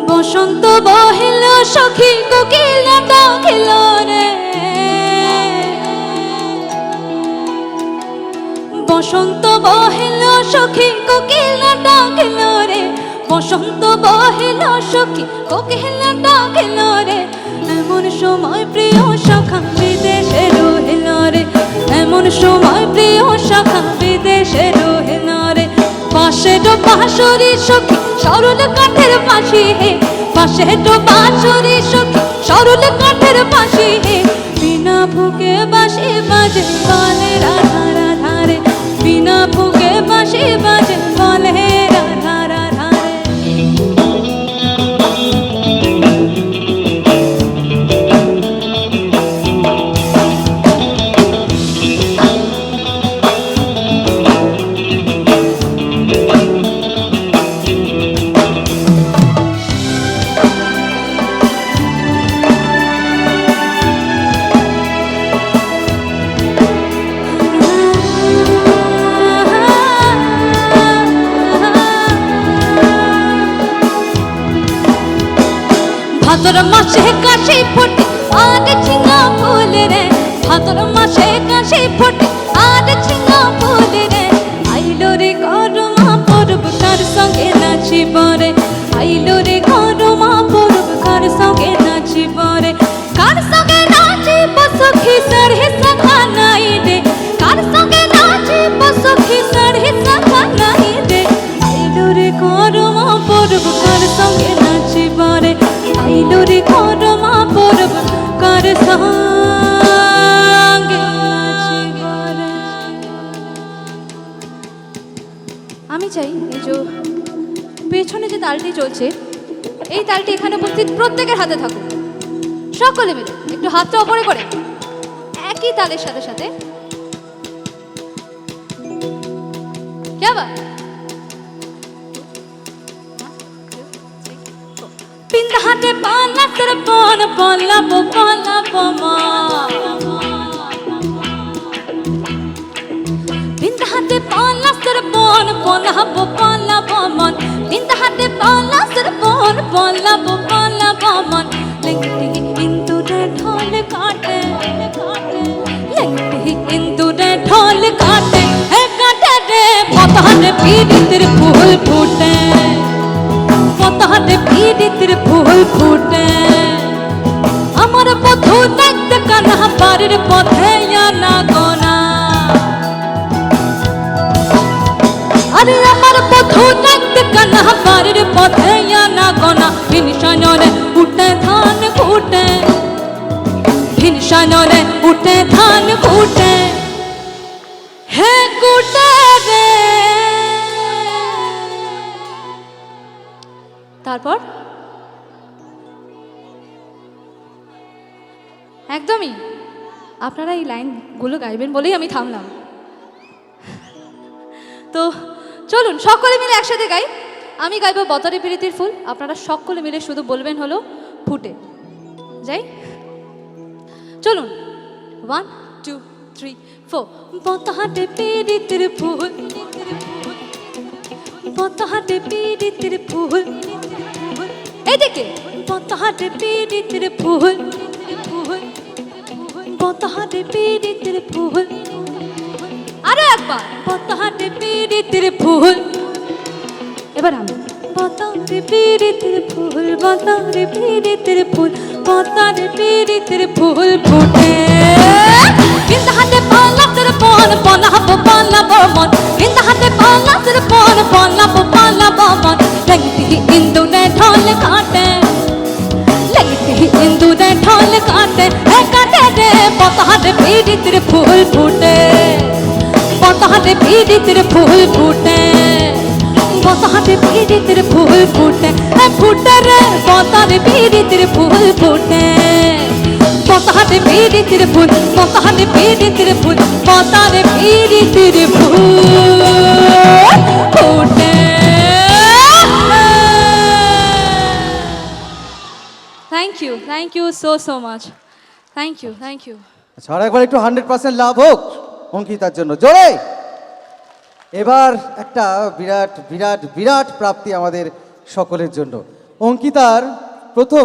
বসন্ত বহিল সখী কোকিল ডাকিল রে, বসন্ত বহিল সখী কোকিল ডাকিল রে, বসন্ত বহিল সখী কোকিল ডাকিল রে। এমন সময় প্রিয় সখা বিদেশে রহিল রে, এমন সময় প্রিয় সখা বিদেশে রহিল রে। পাশে তো বাঁশরি সখী সরল কাঠের বাঁশি হে, পাশে তো বাঁশরি সখী সরল কাঠের বাঁশি হে। বিনা ফুকে বাঁশি বাজে বলে রাধা রাধা রে, বিনা ফুকে বাঁশি বাজে বলে রাধা রাধা রে। ভাদর মাসে কাশি ফোটে আর ঝিঙা ফুল রে, ভাদর মাসে কাশি ফোটে আর ঝিঙা ফুল রে। আইলো রে ঘরমা পরব কার সঙ্গে নাচিব রে, আইলো রে ঘরমা পরব কার সঙ্গে নাচিব রে। কার সঙ্গে নাচিব সখী সাড়ে সখা নাই রে, কার সঙ্গে নাচিব সখী সাড়ে সখা নাই রে। আইলো রে ঘরমা পরব কার সঙ্গে নাচিব রে, আইলো রে ঘরমা পরব কার সঙ্গে নাচিব রে। আমি চাই এই যে পেছনে যে তালটি চলছে, এই তালটি এখানে উপস্থিত প্রত্যেকের হাতে থাকুক। সকলে মিলে একটু হাতটা ওপরে করে একই তালের সাথে সাথে क्या बात। পিন্দাহাতে পালা তোর পন পলাবো পলাবো মা, পিন্দাহাতে পালা তোর পন পলাবো পলাবো মন, পিন্দাহাতে পালা তোর পন পলাবো পলাবো মন। লেংটি ইন্দুরে ঢোল কাটে, লেংটি ইন্দুরে ঢোল কাটে, হে কাটে রে পতারে পীড়িতের ফুল ফুটে, পতারে পীড়িতের ফুল ফুটে। আমার বধূ দেখতে কানা বাড়ির পথে আনা গোনা, আরে আমার বধূ দেখতে কানা বাড়ির পথে আনা গোনা। ভিনসানরে উঠে ধান ফুটে, ভিনসানরে উঠে ধান ফুটে, হে কুটে রে। তারপর একদমই আপনারা এই লাইনগুলো গাইবেন বলেই আমি থামলাম। তো চলুন সকলে মিলে একসাথে গাই। আমি গাইব বতারে প্রীতির ফুল, আপনারা সকলে মিলে শুধু বলবেন হলো ফুটে। যাই, চলুন 1 2 3 4। বতারে প্রীতির ফুল, বতারে প্রীতির ফুল, এদিকে বতারে প্রীতির ফুল, বতারে প্রীতির ফুল। আরো একবার বতারে প্রীতির ফুল। এবার আমি বতারে প্রীতির ফুল, বতারে প্রীতির ফুল, বতারে প্রীতির ফুল ফুটে। বিন্দাহাতে পালা তোর পন পলাবো পলাবো মন, বিন্দাহাতে পালা তোর পন পলাবো পলাবো মন। লেংটি ইন্দু কাটে লাগতে ইন্দুরে ঢল কাটে কাটে রে পতার পীড়িতের ফুল ফুটে পতার পীড়িতের ফুল ফুটে পতার পীড়িতের ফুল ফুটে ফুটে রে পতার পীড়িতের ফুল ফুটে পতার পীড়িতের ফুল পতার পীড়িতের ফুল পতার পীড়িতের ফুল ফুটে। Thank you so much. Thank you. আচ্ছা আর একবার একটু 100% লাভ হোক অঙ্কিতার জন্য জোরে। এবার একটা বিরাট বিরাট বিরাট প্রাপ্তি আমাদের সকলের জন্য। অঙ্কিতার প্রথম